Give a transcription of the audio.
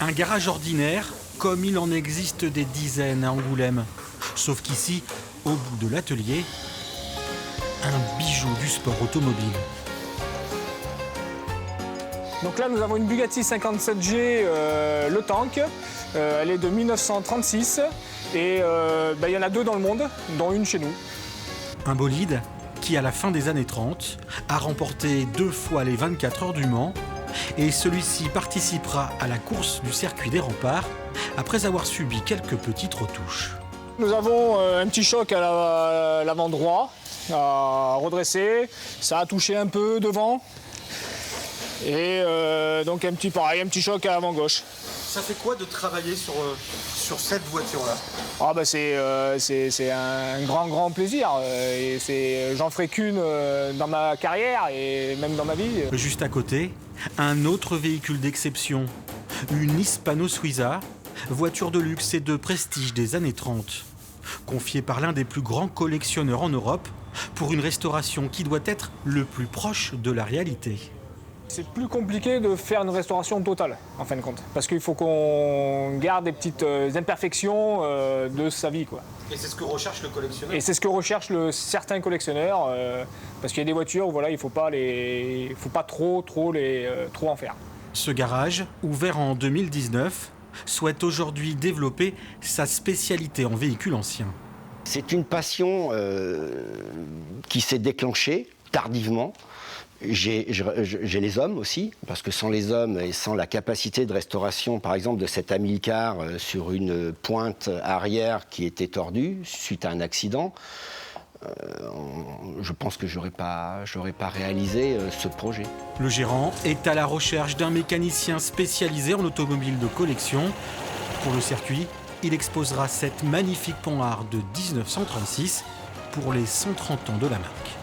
Un garage ordinaire, comme il en existe des dizaines à Angoulême. Sauf qu'ici, au bout de l'atelier, un bijou du sport automobile. Donc là, nous avons une Bugatti 57G Le Tank. Elle est de 1936 et il y en a 2 dans le monde, dont une chez nous. Un bolide qui, à la fin des années 30, a remporté 2 fois les 24 heures du Mans et celui-ci participera à la course du circuit des Remparts après avoir subi quelques petites retouches. Nous avons un petit choc à l'avant droit, à redresser. Ça a touché un peu devant. Et donc un petit choc à l'avant gauche. Ça fait quoi de travailler sur cette voiture-là? C'est un grand plaisir. J'en ferai qu'une dans ma carrière et même dans ma vie. Juste à côté, un autre véhicule d'exception, une Hispano Suiza, voiture de luxe et de prestige des années 30, confiée par l'un des plus grands collectionneurs en Europe pour une restauration qui doit être le plus proche de la réalité. C'est plus compliqué de faire une restauration totale, en fin de compte. Parce qu'il faut qu'on garde des petites imperfections de sa vie, quoi. Et c'est ce que recherche le collectionneur? Et c'est ce que recherchent certains collectionneurs, parce qu'il y a des voitures où il ne faut pas trop en faire. Ce garage, ouvert en 2019, souhaite aujourd'hui développer sa spécialité en véhicules anciens. C'est une passion qui s'est déclenchée tardivement. J'ai les hommes aussi, parce que sans les hommes et sans la capacité de restauration, par exemple, de cet Amilcar sur une pointe arrière qui était tordue suite à un accident, je pense que j'aurais pas réalisé ce projet. Le gérant est à la recherche d'un mécanicien spécialisé en automobile de collection. Pour le circuit, il exposera cette magnifique Panhard de 1936 pour les 130 ans de la marque.